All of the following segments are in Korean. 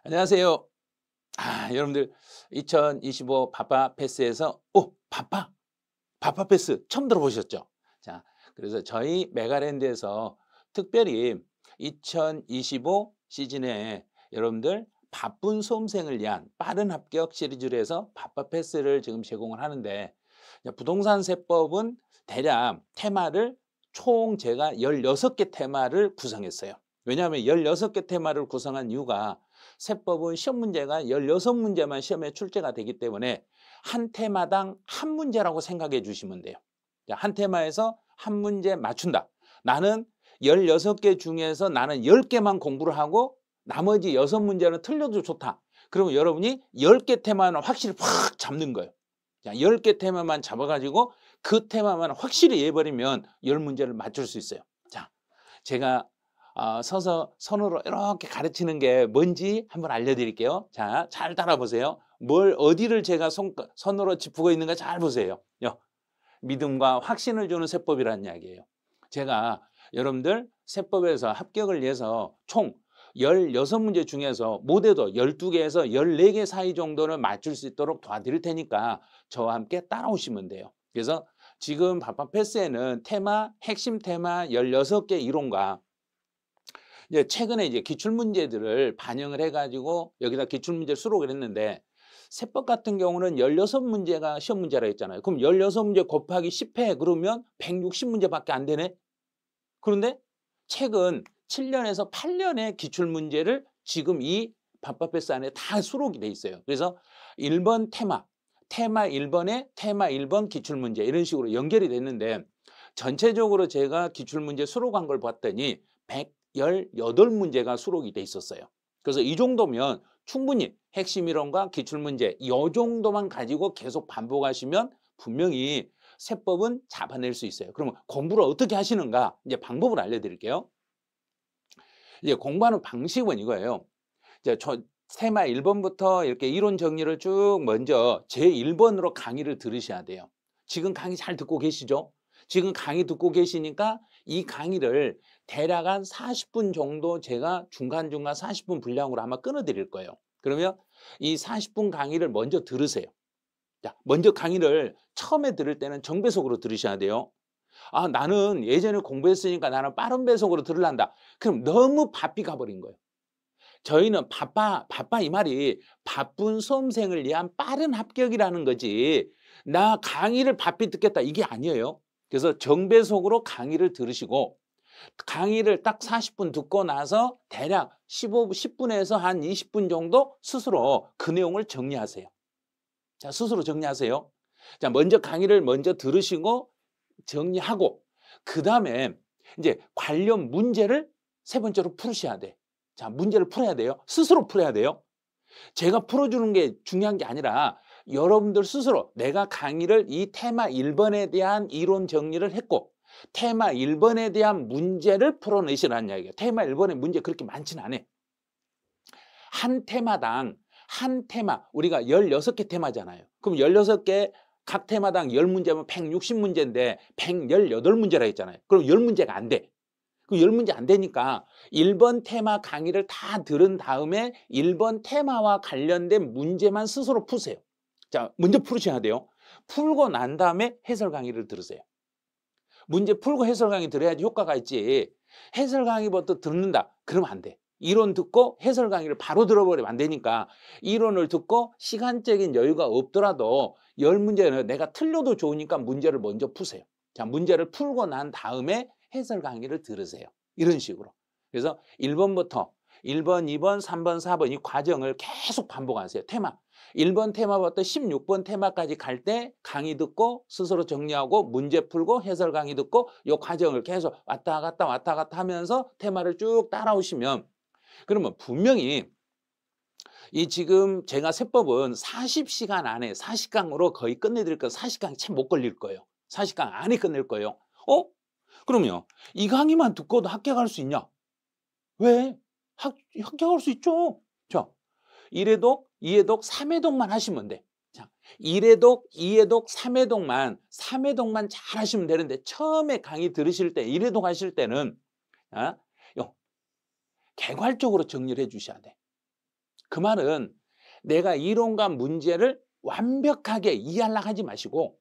안녕하세요. 여러분들 2025 바빠 패스에서 바빠 패스 처음 들어보셨죠? 자, 그래서 저희 메가랜드에서 특별히 2025 시즌에 여러분들 바쁜 수험생을 위한 빠른 합격 시리즈로 해서 바빠 패스를 지금 제공을 하는데, 부동산 세법은 대략 테마를 총 제가 16개 테마를 구성했어요. 왜냐하면 16개 테마를 구성한 이유가, 세법은 시험 문제가 16문제만 시험에 출제가 되기 때문에 한 테마당 한 문제라고 생각해 주시면 돼요. 한 테마에서 한 문제 맞춘다. 나는 16개 중에서 나는 10개만 공부를 하고 나머지 6문제는 틀려도 좋다. 그러면 여러분이 10개 테마는 확실히 확 잡는 거예요. 10개 테마만 잡아가지고 그 테마만 확실히 이해버리면 10문제를 맞출 수 있어요. 자, 제가 서서 손으로 이렇게 가르치는 게 뭔지 한번 알려드릴게요. 자, 잘 따라보세요. 어디를 제가 손으로 짚고 있는가 잘 보세요. 믿음과 확신을 주는 세법이라는 이야기예요. 제가 여러분들 세법에서 합격을 위해서 총 16문제 중에서 못해도 12개에서 14개 사이 정도는 맞출 수 있도록 도와드릴 테니까 저와 함께 따라오시면 돼요. 그래서 지금 바빠 패스에는 핵심 테마 16개 이론과 이제 최근에 기출문제들을 반영을 해가지고 여기다 기출문제 수록을 했는데, 세법 같은 경우는 16문제가 시험 문제라 했잖아요. 그럼 16문제 곱하기 10회 그러면 160문제밖에 안 되네. 그런데 최근 7년에서 8년의 기출문제를 지금 이 밥밥패스 안에 다 수록이 돼 있어요. 그래서 1번 테마 1번에 테마 1번 기출문제 이런 식으로 연결이 됐는데, 전체적으로 제가 기출문제 수록한 걸 봤더니 118문제가 수록이 돼 있었어요. 그래서 이 정도면 충분히 핵심 이론과 기출문제 이 정도만 가지고 계속 반복하시면 분명히 세법은 잡아낼 수 있어요. 그러면 공부를 어떻게 하시는가? 이제 방법을 알려드릴게요. 이제 공부하는 방식은 이거예요. 이제 테마 1번부터 이렇게 이론 정리를 쭉 먼저 제1번으로 강의를 들으셔야 돼요. 지금 강의 잘 듣고 계시죠? 지금 강의 듣고 계시니까 이 강의를 대략 한 40분 정도 제가 중간중간 40분 분량으로 아마 끊어드릴 거예요. 그러면 이 40분 강의를 먼저 들으세요. 자, 먼저 강의를 처음에 들을 때는 정배속으로 들으셔야 돼요. 나는 예전에 공부했으니까 나는 빠른 배속으로 들으란다. 그럼 너무 바삐 가버린 거예요. 저희는 바빠 이 말이 바쁜 수험생을 위한 빠른 합격이라는 거지, 나 강의를 바삐 듣겠다 이게 아니에요. 그래서 정배속으로 강의를 들으시고, 강의를 딱 40분 듣고 나서 대략 10분에서 한 20분 정도 스스로 그 내용을 정리하세요. 자, 스스로 정리하세요. 자, 먼저 강의를 먼저 들으시고 정리하고, 그 다음에 이제 관련 문제를 세 번째로 풀으셔야 돼. 자, 문제를 풀어야 돼요. 스스로 풀어야 돼요. 제가 풀어주는 게 중요한 게 아니라 여러분들 스스로 내가 강의를 이 테마 1번에 대한 이론 정리를 했고 테마 1번에 대한 문제를 풀어내시라는 이야기예요. 테마 1번의 문제 그렇게 많지는 않아요. 한 테마당 한 테마, 우리가 16개 테마잖아요. 그럼 16개 각 테마당 10문제면 160문제인데 118문제라 했잖아요. 그럼 10문제가 안 돼. 그 10문제 안 되니까 1번 테마 강의를 다 들은 다음에 1번 테마와 관련된 문제만 스스로 푸세요. 자, 먼저 풀으셔야 돼요. 풀고 난 다음에 해설 강의를 들으세요. 문제 풀고 해설 강의 들어야지 효과가 있지. 해설 강의부터 듣는다. 그러면 안 돼. 이론 듣고 해설 강의를 바로 들어버리면 안 되니까 이론을 듣고 시간적인 여유가 없더라도 10문제는 내가 틀려도 좋으니까 문제를 먼저 푸세요. 자, 문제를 풀고 난 다음에 해설 강의를 들으세요. 이런 식으로. 그래서 1번부터 1번, 2번, 3번, 4번 이 과정을 계속 반복하세요. 테마. 1번 테마부터 16번 테마까지 갈 때 강의 듣고 스스로 정리하고 문제 풀고 해설 강의 듣고 이 과정을 계속 왔다 갔다 하면서 테마를 쭉 따라오시면, 그러면 분명히 이 지금 제가 세법은 40시간 안에 40강으로 거의 끝내드릴 거예요. 40강이 참 못 걸릴 거예요. 40강 안에 끝낼 거예요. 그러면 이 강의만 듣고도 합격할 수 있냐? 왜? 합격할 수 있죠. 자, 1회독, 2회독, 3회독만 하시면 돼. 자, 1회독, 2회독, 3회독만 잘 하시면 되는데, 처음에 강의 들으실 때, 1회독 하실 때는, 개괄적으로 정리를 해 주셔야 돼. 그 말은 내가 이론과 문제를 완벽하게 이해하려고 하지 마시고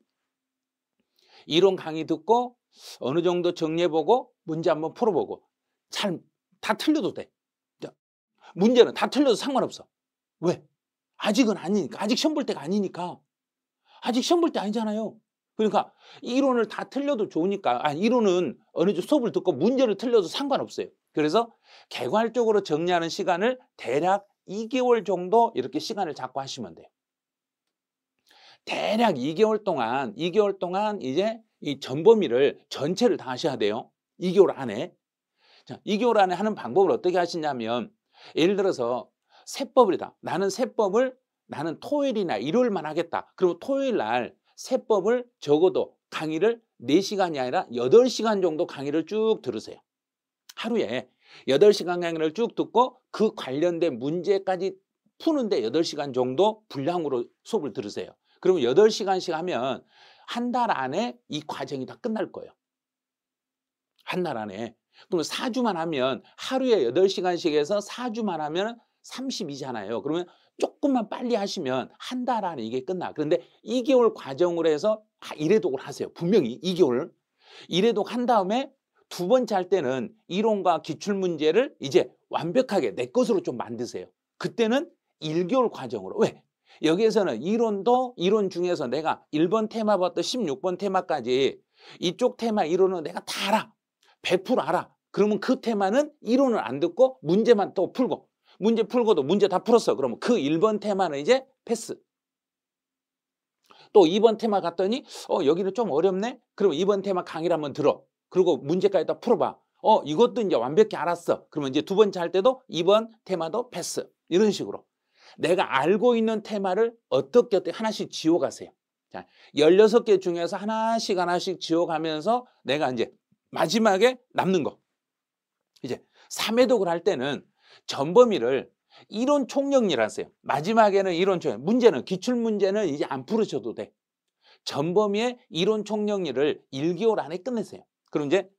이론 강의 듣고 어느 정도 정리해보고 문제 한번 풀어보고 다 틀려도 돼. 문제는 다 틀려도 상관없어. 왜? 아직은 아니니까. 아직 시험 볼 때가 아니니까. 아직 시험 볼 때 아니잖아요. 그러니까 이론을 다 틀려도 좋으니까 이론은 어느 정도 수업을 듣고 문제를 틀려도 상관없어요. 그래서 개괄적으로 정리하는 시간을 대략 2개월 정도 이렇게 시간을 잡고 하시면 돼요. 대략 2개월 동안 이제 이 전범위를 전체를 다 하셔야 돼요. 2개월 안에. 자, 2개월 안에 하는 방법을 어떻게 하시냐면 예를 들어서 세법이다. 나는 토요일이나 일요일만 하겠다. 그러면 토요일 날 세법을 적어도 강의를 4시간이 아니라 8시간 정도 강의를 쭉 들으세요. 하루에 8시간 강의를 쭉 듣고 그 관련된 문제까지 푸는데 8시간 정도 분량으로 수업을 들으세요. 그러면 8시간씩 하면 한 달 안에 이 과정이 다 끝날 거예요. 한 달 안에. 그러면 4주만 하면 하루에 8시간씩 해서 4주만 하면 30이잖아요. 그러면 조금만 빨리 하시면 한 달 안에 이게 끝나. 그런데 2개월 과정으로 해서 1회독을 하세요. 분명히 2개월. 1회독 한 다음에 두 번째 할 때는 이론과 기출문제를 이제 완벽하게 내 것으로 좀 만드세요. 그때는 1개월 과정으로. 왜? 여기에서는 이론 중에서 내가 1번 테마부터 16번 테마까지 이쪽 테마 이론은 내가 다 알아. 100% 알아. 그러면 그 테마는 이론을 안 듣고 문제만 또 풀고 문제 풀고도 문제 다 풀었어. 그러면 그 1번 테마는 이제 패스. 또 2번 테마 갔더니 여기는 좀 어렵네. 그럼 2번 테마 강의를 한번 들어. 그리고 문제까지 다 풀어봐. 이것도 이제 완벽히 알았어. 그러면 이제 두 번째 할 때도 2번 테마도 패스. 이런 식으로. 내가 알고 있는 테마를 어떻게 하나씩 지워가세요. 자, 16개 중에서 하나씩 지워가면서 내가 이제 마지막에 남는 거. 이제 3회독을 할 때는 전범위를 이론 총정리를 하세요. 마지막에는 이론 총정리. 문제는 기출문제는 이제 안 풀으셔도 돼. 전범위의 이론 총정리를 1개월 안에 끝내세요. 그럼 이제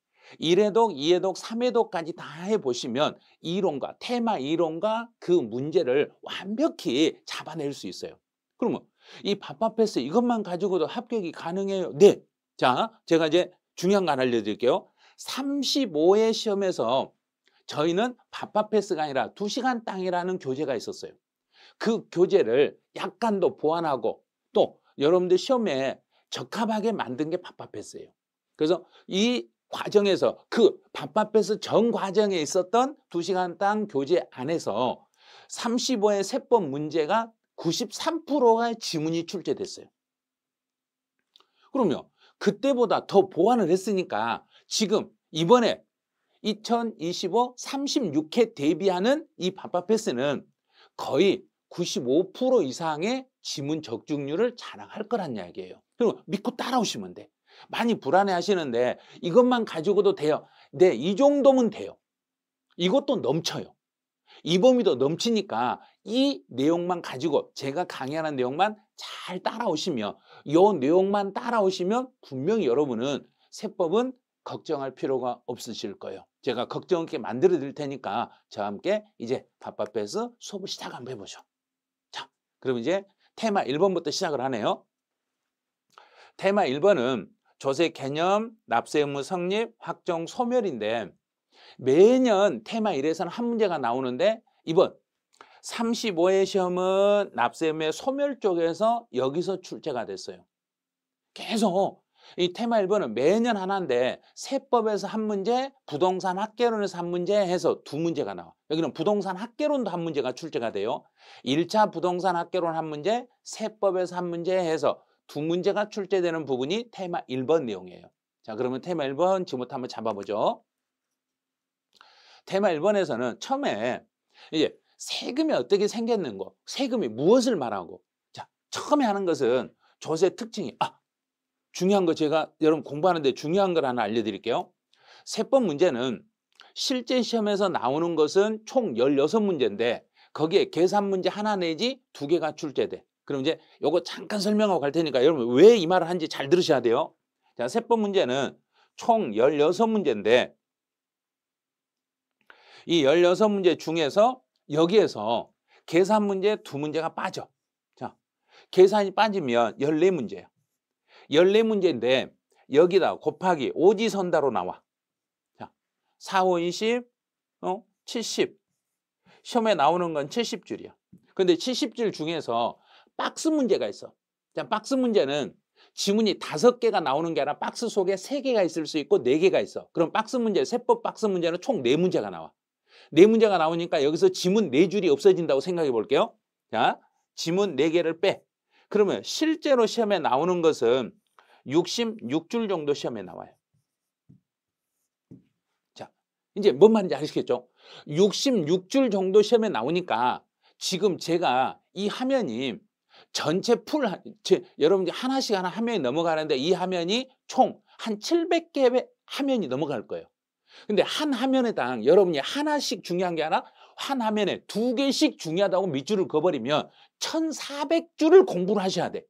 1회독, 2회독, 3회독까지 다 해보시면 이론과 테마 이론과 그 문제를 완벽히 잡아낼 수 있어요. 그러면 이 밥밥패스 이것만 가지고도 합격이 가능해요? 네. 자, 제가 이제 중요한 거 하나 알려드릴게요. 35회 시험에서 저희는 밥밥패스가 아니라 2시간 땅이라는 교재가 있었어요. 그 교재를 약간 더 보완하고 또 여러분들 시험에 적합하게 만든 게 밥밥패스예요. 그래서 이 과정에서 그 밥밥패스 전 과정에 있었던 2시간 땅 교재 안에서 35의 세법 문제가 93%의 지문이 출제됐어요. 그러면 그때보다 더 보완을 했으니까 지금 이번에 2025 36회 대비하는 이 밥밥패스는 거의 95% 이상의 지문 적중률을 자랑할 거란 이야기예요. 그럼 믿고 따라오시면 돼. 많이 불안해 하시는데 이것만 가지고도 돼요. 네, 이 정도면 돼요. 이것도 넘쳐요. 이 범위도 넘치니까 이 내용만 가지고 제가 강의하는 내용만 잘 따라오시면 이 내용만 따라오시면 분명히 여러분은 세법은 걱정할 필요가 없으실 거예요. 제가 걱정 없게 만들어 드릴 테니까 저와 함께 이제 밥밥패스 수업을 시작 한번 해보죠. 자, 그럼 이제 테마 1번부터 시작을 하네요. 테마 1번은 조세 개념, 납세 의무 성립, 확정 소멸인데 매년 테마 1에서는 한 문제가 나오는데 이번 35회 시험은 납세 의무의 소멸 쪽에서 여기서 출제가 됐어요. 계속 이 테마 1번은 매년 하나인데 세법에서 한 문제, 부동산 학개론에서 한 문제 해서 두 문제가 나와. 여기는 부동산 학개론도 한 문제가 출제가 돼요. 1차 부동산 학개론 한 문제, 세법에서 한 문제 해서 두 문제가 출제되는 부분이 테마 1번 내용이에요. 자, 그러면 테마 1번 지금부터 한번 잡아보죠. 테마 1번에서는 처음에 이제 세금이 어떻게 생겼는 거, 세금이 무엇을 말하고, 자, 처음에 하는 것은 조세 특징이, 중요한 거 제가 여러분 공부하는데 중요한 걸 하나 알려드릴게요. 세법 문제는 실제 시험에서 나오는 것은 총 16문제인데 거기에 계산 문제 하나 내지 2개가 출제돼. 그럼 이제 요거 잠깐 설명하고 갈 테니까 여러분 왜 이 말을 하는지 잘 들으셔야 돼요. 자, 세법 문제는 총 16문제인데 이 16문제 중에서 여기에서 계산 문제 2문제가 빠져. 자, 계산이 빠지면 14문제예요. 14문제인데 여기다 곱하기 오지선다로 나와. 자, 4, 5, 20, 70. 시험에 나오는 건 70줄이야. 근데 70줄 중에서 박스 문제가 있어. 자, 박스 문제는 지문이 5개가 나오는 게 아니라 박스 속에 3개가 있을 수 있고 4개가 있어. 그럼 박스 문제, 세법 박스 문제는 총 4문제가 나와. 4문제가 나오니까 여기서 지문 4줄이 없어진다고 생각해 볼게요. 자, 지문 4개를 빼. 그러면 실제로 시험에 나오는 것은 66줄 정도 시험에 나와요. 자, 이제 뭔 말인지 아시겠죠? 66줄 정도 시험에 나오니까 지금 제가 이 화면이 전체 여러분들 하나씩 하나 화면이 넘어가는데 이 화면이 총 한 700개의 화면이 넘어갈 거예요. 근데 한 화면에당 여러분이 하나씩 중요한 게 아니라 한 화면에 2개씩 중요하다고 밑줄을 그어버리면 1400줄을 공부를 하셔야 돼.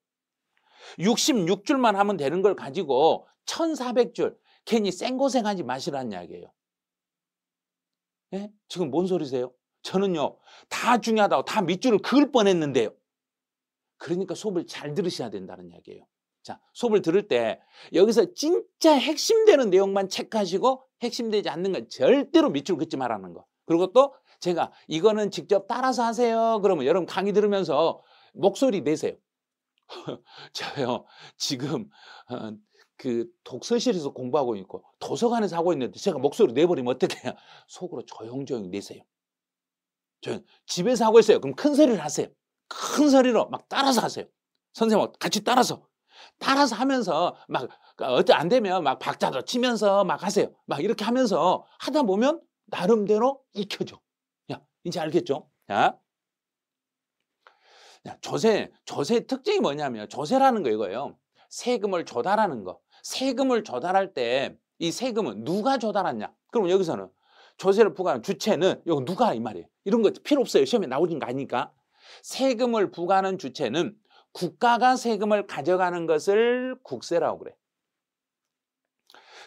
66줄만 하면 되는 걸 가지고 1400줄 괜히 생고생하지 마시라는 이야기예요. 예? 지금 뭔 소리세요? 저는요 다 중요하다고 다 밑줄을 그을 뻔했는데요. 그러니까 수업을 잘 들으셔야 된다는 이야기예요. 자, 수업을 들을 때 여기서 진짜 핵심되는 내용만 체크하시고 핵심되지 않는 건 절대로 밑줄 긋지 말라는 거. 그리고 또 제가 이거는 직접 따라서 하세요. 그러면 여러분 강의 들으면서 목소리 내세요. 저요 지금 그 독서실에서 공부하고 있고 도서관에서 하고 있는데 제가 목소리 내버리면 어떻게 해요? 속으로 조용조용히 내세요. 저 집에서 하고 있어요. 그럼 큰 소리를 하세요. 큰 소리로 막 따라서 하세요. 선생님하고 같이 따라서 하면서 막 어째 안 되면 막 박자도 치면서 막 하세요. 막 이렇게 하면서 하다 보면 나름대로 익혀져. 야, 이제 알겠죠? 자, 조세 특징이 뭐냐면 조세라는 거 이거예요. 세금을 조달하는 거. 세금을 조달할 때 이 세금은 누가 조달하냐? 그럼 여기서는 조세를 부과하는 주체는 이거 누가 이 말이에요. 이런 거 필요 없어요. 시험에 나오는 거 아니까. 세금을 부과하는 주체는 국가가 세금을 가져가는 것을 국세라고 그래.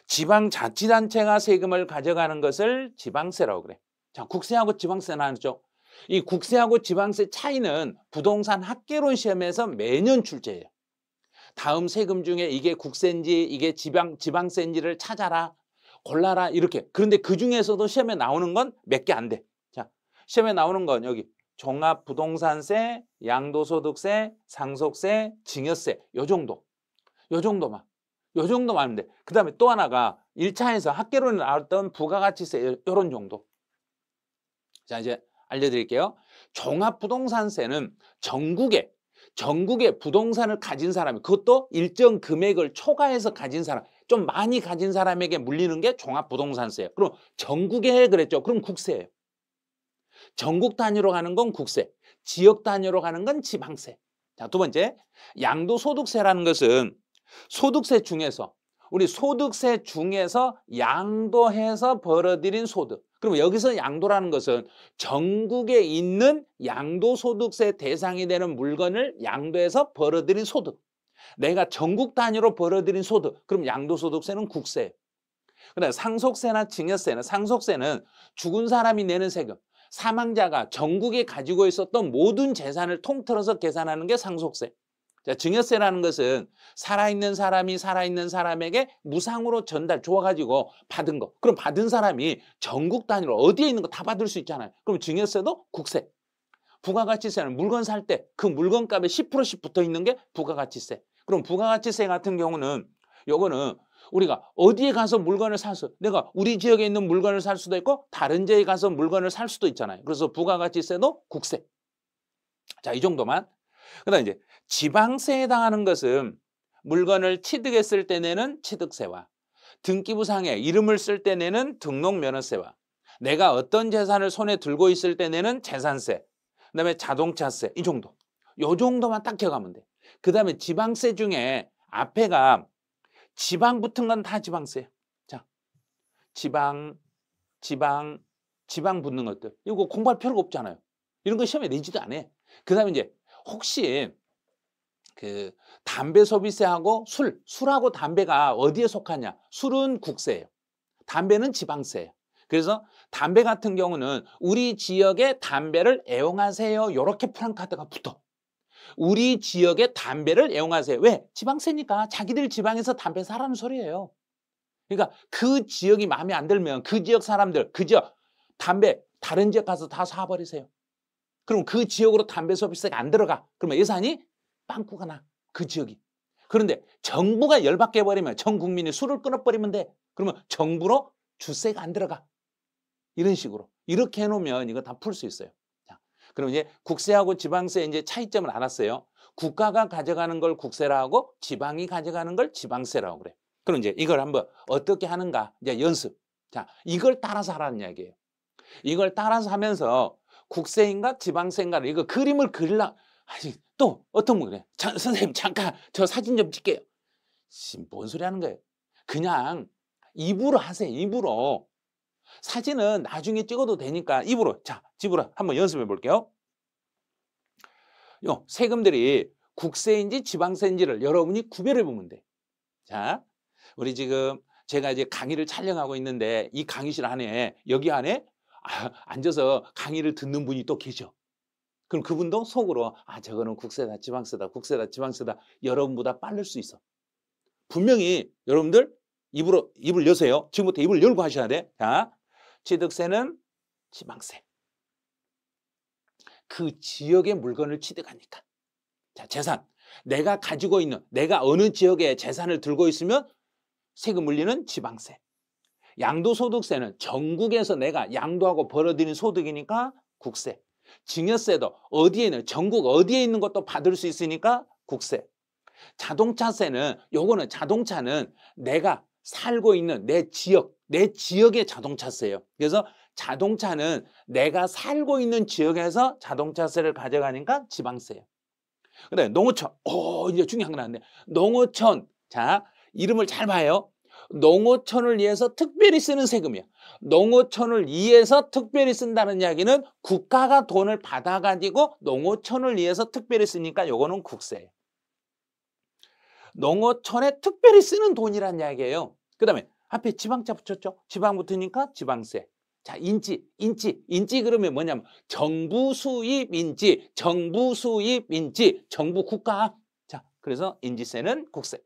지방자치단체가 세금을 가져가는 것을 지방세라고 그래. 자, 국세하고 지방세 나누죠. 이 국세하고 지방세 차이는 부동산 학개론 시험에서 매년 출제해요. 다음 세금 중에 이게 국세인지 이게 지방세인지를 찾아라, 골라라 이렇게. 그런데 그 중에서도 시험에 나오는 건 몇 개 안 돼. 자, 시험에 나오는 건 여기 종합부동산세, 양도소득세, 상속세, 증여세 요 정도만 하면 돼. 그 다음에 또 하나가 1차에서 학개론에 나왔던 부가가치세 요런 정도. 자, 이제 알려드릴게요. 종합부동산세는 전국에 부동산을 가진 사람이, 그것도 일정 금액을 초과해서 가진 사람, 좀 많이 가진 사람에게 물리는 게 종합부동산세예요. 그럼 전국에 해 그랬죠. 그럼 국세예요. 전국 단위로 가는 건 국세, 지역 단위로 가는 건 지방세. 자, 두 번째, 양도소득세라는 것은 소득세 중에서 우리 소득세 중에서 양도해서 벌어들인 소득. 그럼 여기서 양도라는 것은 전국에 있는 양도소득세 대상이 되는 물건을 양도해서 벌어들인 소득. 내가 전국 단위로 벌어들인 소득. 그럼 양도소득세는 국세예요. 그다음에 상속세나 증여세는, 상속세는 죽은 사람이 내는 세금. 사망자가 전국에 가지고 있었던 모든 재산을 통틀어서 계산하는 게 상속세. 자, 증여세라는 것은 살아있는 사람에게 무상으로 줘가지고 받은 거. 그럼 받은 사람이 전국 단위로 어디에 있는 거 다 받을 수 있잖아요. 그럼 증여세도 국세. 부가가치세는 물건 살 때 그 물건값에 10%씩 붙어 있는 게 부가가치세. 그럼 부가가치세 같은 경우는 요거는 우리가 어디에 가서 물건을 사서, 내가 우리 지역에 있는 물건을 살 수도 있고 다른 지역에 가서 물건을 살 수도 있잖아요. 그래서 부가가치세도 국세. 자, 이 정도만. 그다음 이제 지방세에 해당하는 것은 물건을 취득했을 때 내는 취득세와 등기부상에 이름을 쓸 때 내는 등록면허세와 내가 어떤 재산을 손에 들고 있을 때 내는 재산세, 그다음에 자동차세, 이 정도. 요 정도만 딱 기억하면 돼. 그다음에 지방세 중에 앞에가 지방 붙은 건 다 지방세. 자, 지방 붙는 것들. 이거 공부할 필요가 없잖아요. 이런 거 시험에 내지도 않아. 그다음에 이제 혹시 그 담배 소비세하고 술하고 담배가 어디에 속하냐? 술은 국세예요. 담배는 지방세예요. 그래서 담배 같은 경우는 우리 지역의 담배를 애용하세요. 이렇게 프랑카드가 붙어. 우리 지역의 담배를 애용하세요. 왜? 지방세니까 자기들 지방에서 담배 사라는 소리예요. 그러니까 그 지역이 마음에 안 들면 그 지역 사람들, 그 지역 담배 다른 지역 가서 다 사버리세요. 그럼 그 지역으로 담배 서비스가 안 들어가. 그러면 예산이 빵꾸가 나. 그 지역이. 그런데 정부가 열받게 해버리면 전 국민이 술을 끊어버리면 돼. 그러면 정부로 주세가 안 들어가. 이런 식으로. 이렇게 해놓으면 이거 다 풀 수 있어요. 자, 그럼 이제 국세하고 지방세 이제 차이점을 알았어요. 국가가 가져가는 걸 국세라 하고 지방이 가져가는 걸 지방세라고 그래. 그럼 이제 이걸 한번 어떻게 하는가 이제 연습. 자, 이걸 따라서 하라는 이야기예요. 이걸 따라서 하면서 국세인가 지방세인가를 이거 그림을 그리려. 아니, 또 어떤 분 그래. 선생님 잠깐 저 사진 좀 찍게요. 뭔 소리 하는 거예요. 그냥 입으로 하세요. 입으로. 사진은 나중에 찍어도 되니까 입으로. 자, 집으로 한번 연습해 볼게요. 요 세금들이 국세인지 지방세인지를 여러분이 구별해 보면 돼. 자, 우리 지금 제가 이제 강의를 촬영하고 있는데 이 강의실 안에 여기 안에 앉아서 강의를 듣는 분이 또 계셔. 그럼 그분도 속으로 저거는 국세다 지방세다 국세다 지방세다 여러분보다 빠를 수 있어. 분명히 여러분들 입을 여세요. 지금부터 입을 열고 하셔야 돼. 자, 취득세는 지방세. 그 지역의 물건을 취득하니까. 자, 재산. 내가 가지고 있는, 내가 어느 지역에 재산을 들고 있으면 세금 물리는 지방세. 양도소득세는 전국에서 내가 양도하고 벌어들인 소득이니까 국세. 증여세도 어디에 있는, 전국 어디에 있는 것도 받을 수 있으니까 국세. 자동차세는 요거는 자동차는 내가 살고 있는 내 지역의 자동차세예요. 그래서 자동차는 내가 살고 있는 지역에서 자동차세를 가져가니까 지방세예요. 근데 농어촌, 이제 중요한 거 나왔네. 농어촌, 자, 이름을 잘 봐요. 농어촌을 위해서 특별히 쓰는 세금이야. 농어촌을 위해서 특별히 쓴다는 이야기는 국가가 돈을 받아가지고 농어촌을 위해서 특별히 쓰니까 요거는 국세예요. 농어촌에 특별히 쓰는 돈이란 이야기예요. 그 다음에 앞에 지방자 붙였죠. 지방 붙으니까 지방세. 자, 인지 그러면 뭐냐면 정부 수입 인지, 정부 국가. 자, 그래서 인지세는 국세.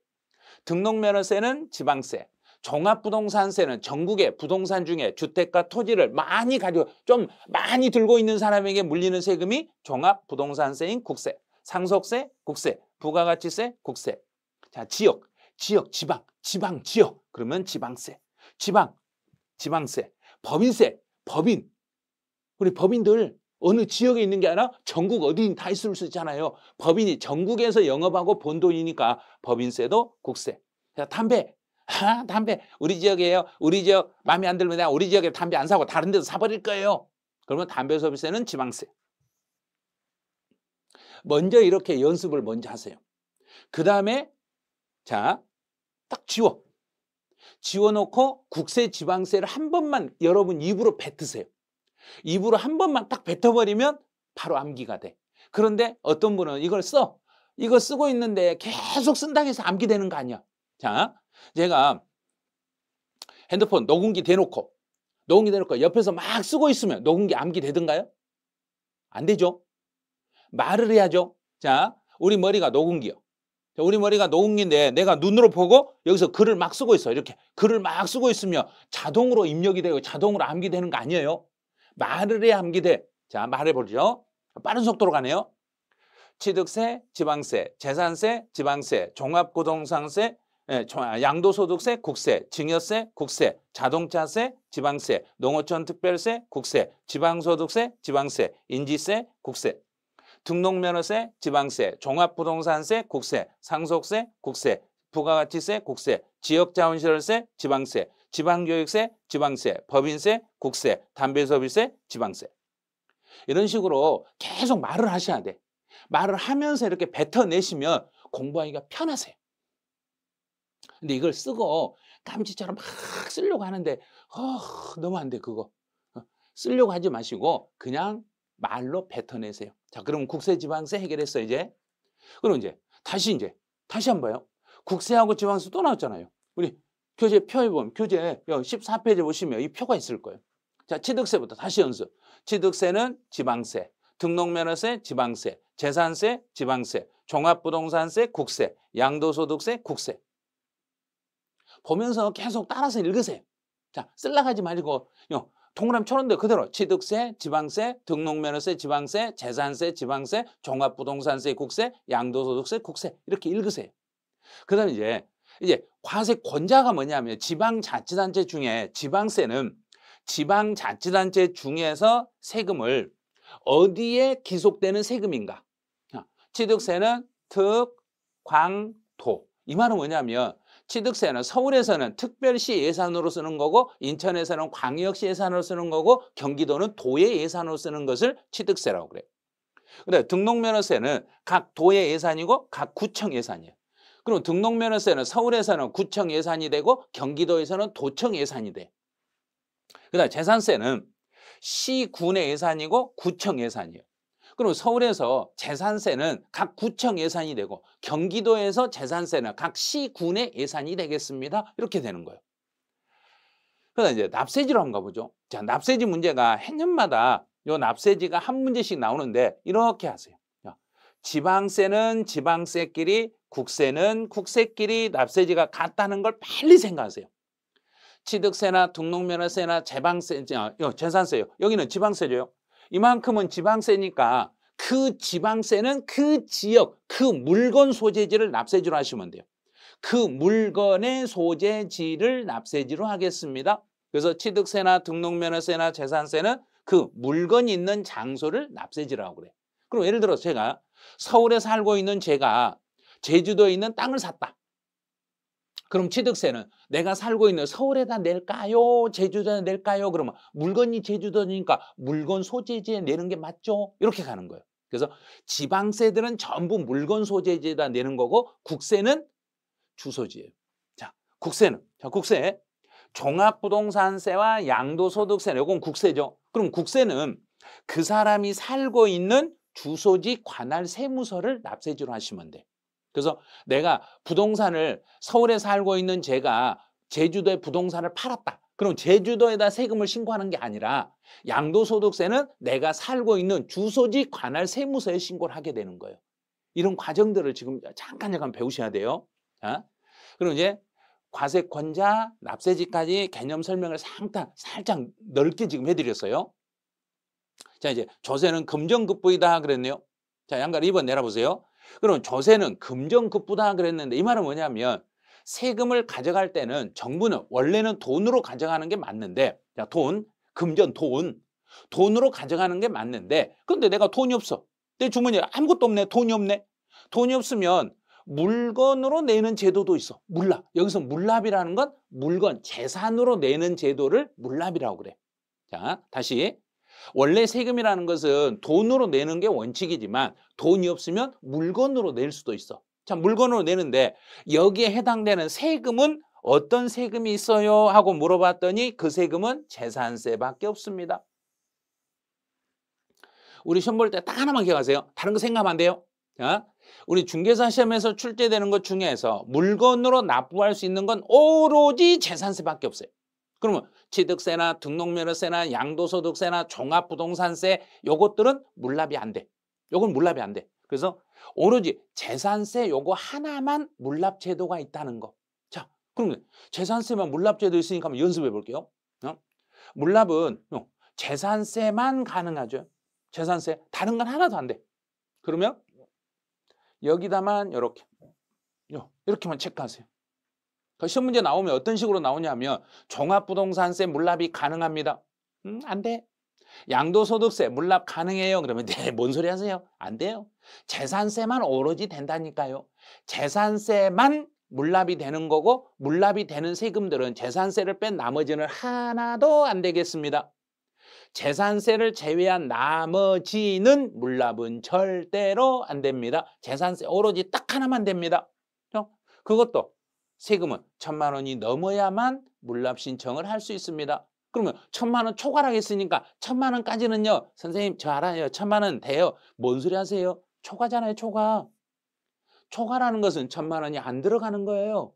등록면허세는 지방세. 종합부동산세는 전국의 부동산 중에 주택과 토지를 많이 가지고 좀 많이 들고 있는 사람에게 물리는 세금이 종합부동산세인 국세. 상속세, 국세. 부가가치세, 국세. 자, 지역, 지방, 지역. 그러면 지방세. 지방세. 법인세, 법인. 우리 법인들 어느 지역에 있는 게 아니라 전국 어디든 다 있을 수 있잖아요. 법인이 전국에서 영업하고 번 돈이니까 법인세도 국세. 자, 담배. 담배. 우리 지역이에요. 우리 지역 마음에 안 들면 내가 우리 지역에 담배 안 사고 다른 데서 사버릴 거예요. 그러면 담배소비세는 지방세. 먼저 이렇게 연습을 먼저 하세요. 그 다음에 자, 딱 지워놓고 국세 지방세를 한 번만 여러분 입으로 뱉으세요. 입으로 한 번만 딱 뱉어버리면 바로 암기가 돼. 그런데 어떤 분은 이걸 이거 쓰고 있는데 계속 쓴다고 해서 암기되는 거 아니야. 자, 제가 핸드폰 녹음기 대놓고 옆에서 막 쓰고 있으면 녹음기 암기되던가요? 안 되죠. 말을 해야죠. 자, 우리 머리가 녹음기요. 우리 머리가 녹음기인데 내가 눈으로 보고 여기서 글을 막 쓰고 있어. 이렇게 글을 막 쓰고 있으면 자동으로 입력이 되고 자동으로 암기되는 거 아니에요. 말을 해야 암기돼. 자, 말해보죠. 빠른 속도로 가네요. 취득세, 지방세, 재산세, 지방세, 종합부동산세, 양도소득세, 국세, 증여세, 국세, 자동차세, 지방세, 농어촌 특별세, 국세, 지방소득세, 지방세, 인지세, 국세. 등록면허세, 지방세, 종합부동산세, 국세, 상속세, 국세, 부가가치세, 국세, 지역자원시설세, 지방세, 지방교육세, 지방세, 법인세, 국세, 담배소비세, 지방세. 이런 식으로 계속 말을 하셔야 돼. 말을 하면서 이렇게 뱉어내시면 공부하기가 편하세요. 근데 이걸 쓰고 깜지처럼 막 쓰려고 하는데 너무 안 돼, 그거. 쓰려고 하지 마시고 그냥 말로 뱉어내세요. 자, 그럼 국세, 지방세 해결했어요, 이제. 그럼 이제 다시 한번 봐요. 국세하고 지방세 또 나왔잖아요. 우리 교재 표에 보면 교재 14페이지 보시면 이 표가 있을 거예요. 자, 취득세부터 다시 연습. 취득세는 지방세, 등록면허세, 지방세, 재산세, 지방세, 종합부동산세, 국세, 양도소득세, 국세. 보면서 계속 따라서 읽으세요. 자, 쓸라가지 말고 동그라미 쳐놓은데 그대로 취득세, 지방세, 등록면허세, 지방세, 재산세, 지방세, 종합부동산세, 국세, 양도소득세, 국세 이렇게 읽으세요. 그 다음에 이제 과세권자가 뭐냐면 지방자치단체 중에 지방세는 지방자치단체 중에서 세금을 어디에 기속되는 세금인가? 취득세는 특, 광, 도. 이 말은 뭐냐면 취득세는 서울에서는 특별시 예산으로 쓰는 거고 인천에서는 광역시 예산으로 쓰는 거고 경기도는 도의 예산으로 쓰는 것을 취득세라고 그래요. 근데 등록면허세는 각 도의 예산이고 각 구청 예산이에요. 그럼 등록면허세는 서울에서는 구청 예산이 되고 경기도에서는 도청 예산이 돼. 그다음에 재산세는 시군의 예산이고 구청 예산이에요. 그럼 서울에서 재산세는 각 구청 예산이 되고 경기도에서 재산세는 각 시군의 예산이 되겠습니다. 이렇게 되는 거예요. 그다음 이제 납세지로 한번 가보죠. 자, 납세지 문제가 해년마다 요 납세지가 한 문제씩 나오는데 이렇게 하세요. 지방세는 지방세끼리, 국세는 국세끼리 납세지가 같다는 걸 빨리 생각하세요. 취득세나 등록면허세나 재산세요. 여기는 지방세죠. 이만큼은 지방세니까 그 지방세는 그 지역, 그 물건 소재지를 납세지로 하시면 돼요. 그 물건의 소재지를 납세지로 하겠습니다. 그래서 취득세나 등록면허세나 재산세는 그 물건이 있는 장소를 납세지라고 그래요. 그럼 예를 들어서 제가 서울에 살고 있는 제가 제주도에 있는 땅을 샀다. 그럼 취득세는 내가 살고 있는 서울에다 낼까요? 제주도에 낼까요? 그러면 물건이 제주도니까 물건 소재지에 내는 게 맞죠? 이렇게 가는 거예요. 그래서 지방세들은 전부 물건 소재지에다 내는 거고 국세는 주소지예요. 자, 국세는 국세 종합부동산세와 양도소득세는 이건 국세죠. 그럼 국세는 그 사람이 살고 있는 주소지 관할 세무서를 납세지로 하시면 돼. 그래서 내가 부동산을 서울에 살고 있는 제가 제주도에 부동산을 팔았다. 그럼 제주도에다 세금을 신고하는 게 아니라 양도소득세는 내가 살고 있는 주소지 관할 세무서에 신고를 하게 되는 거예요. 이런 과정들을 지금 잠깐 배우셔야 돼요. 자, 그럼 이제 과세권자, 납세지까지 개념 설명을 살짝 넓게 지금 해드렸어요. 자, 이제 조세는 금전급부이다 그랬네요. 자, 양가 2번 내려보세요. 그럼 조세는 금전급부다 그랬는데 이 말은 뭐냐면 세금을 가져갈 때는 정부는 원래는 돈으로 가져가는 게 맞는데 자, 금전 돈으로 가져가는 게 맞는데 근데 내가 돈이 없어. 내 주머니에 아무것도 없네. 돈이 없네. 돈이 없으면 물건으로 내는 제도도 있어. 물납. 여기서 물납이라는 건 물건, 재산으로 내는 제도를 물납이라고 그래. 자, 다시. 원래 세금이라는 것은 돈으로 내는 게 원칙이지만 돈이 없으면 물건으로 낼 수도 있어. 자, 물건으로 내는데 여기에 해당되는 세금은 어떤 세금이 있어요? 하고 물어봤더니 그 세금은 재산세밖에 없습니다. 우리 시험 볼 때 딱 하나만 기억하세요. 다른 거 생각하면 안 돼요. 자, 우리 중개사 시험에서 출제되는 것 중에서 물건으로 납부할 수 있는 건 오로지 재산세밖에 없어요. 그러면 취득세나 등록면허세나 양도소득세나 종합부동산세 요것들은 물납이 안 돼. 요건 물납이 안 돼. 그래서 오로지 재산세 요거 하나만 물납 제도가 있다는 거. 자, 그러면 재산세만 물납 제도 있으니까 한번 연습해 볼게요. 물납은 재산세만 가능하죠. 재산세 다른 건 하나도 안 돼. 그러면 여기다만 이렇게만 체크하세요. 시험 문제 나오면 어떤 식으로 나오냐면 종합부동산세 물납이 가능합니다. 안 돼. 양도소득세 물납 가능해요. 그러면 네, 뭔 소리 하세요? 안 돼요. 재산세만 오로지 된다니까요. 재산세만 물납이 되는 거고 물납이 되는 세금들은 재산세를 뺀 나머지는 하나도 안 되겠습니다. 재산세를 제외한 나머지는 물납은 절대로 안 됩니다. 재산세 오로지 딱 하나만 됩니다. 그것도 세금은 1,000만 원이 넘어야만 물납 신청을 할 수 있습니다. 그러면 1,000만 원 초과하겠으니까 1,000만 원까지는요. 선생님 저 알아요. 1,000만 원 돼요. 뭔 소리 하세요? 초과잖아요. 초과. 초과라는 것은 1,000만 원이 안 들어가는 거예요.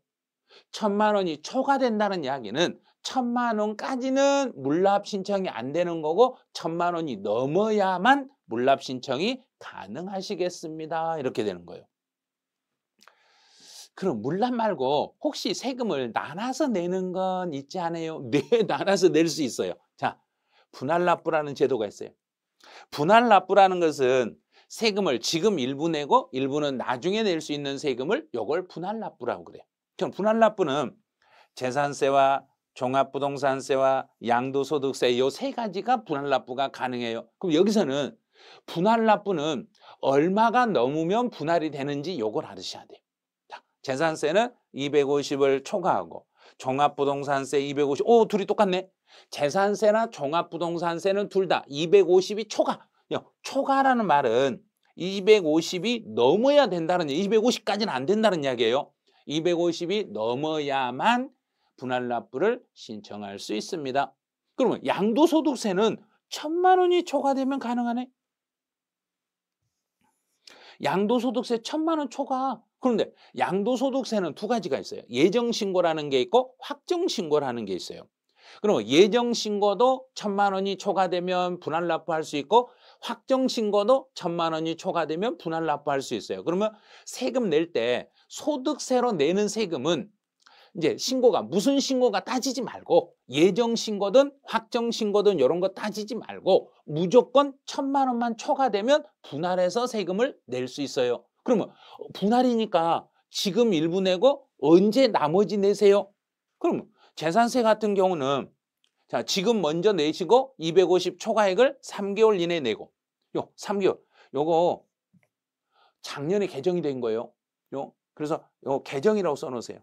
1,000만 원이 초과된다는 이야기는 1,000만 원까지는 물납 신청이 안 되는 거고 1,000만 원이 넘어야만 물납 신청이 가능하시겠습니다. 이렇게 되는 거예요. 그럼 물납 말고 혹시 세금을 나눠서 내는 건 있지 않아요? 네, 나눠서 낼 수 있어요. 자, 분할납부라는 제도가 있어요. 분할납부라는 것은 세금을 지금 일부 내고 일부는 나중에 낼 수 있는 세금을 요걸 분할납부라고 그래요. 그럼 분할납부는 재산세와 종합부동산세와 양도소득세 요 세 가지가 분할납부가 가능해요. 그럼 여기서는 분할납부는 얼마가 넘으면 분할이 되는지 요걸 알으셔야 돼요. 자, 재산세는 250을 초과하고 종합부동산세 250, 둘이 똑같네. 재산세나 종합부동산세는 둘 다 250이 초과. 초과라는 말은 250이 넘어야 된다는 얘기, 250까지는 안 된다는 이야기예요. 250이 넘어야만 분할납부를 신청할 수 있습니다. 그러면 양도소득세는 1,000만 원이 초과되면 가능하네? 양도소득세 1,000만 원 초과. 그런데 양도소득세는 두 가지가 있어요. 예정신고라는 게 있고 확정신고라는 게 있어요. 그럼 예정신고도 1,000만 원이 초과되면 분할납부할 수 있고 확정신고도 1,000만 원이 초과되면 분할납부할 수 있어요. 그러면 세금 낼 때 소득세로 내는 세금은 이제 신고가 무슨 신고가 따지지 말고 예정신고든 확정신고든 이런 거 따지지 말고 무조건 1,000만 원만 초과되면 분할해서 세금을 낼 수 있어요. 그러면 분할이니까 지금 일부 내고 언제 나머지 내세요? 그럼 재산세 같은 경우는 자, 지금 먼저 내시고 250 초과액을 3개월 이내에 내고 3개월 요거 작년에 개정이 된 거예요. 그래서 요 개정이라고 써놓으세요.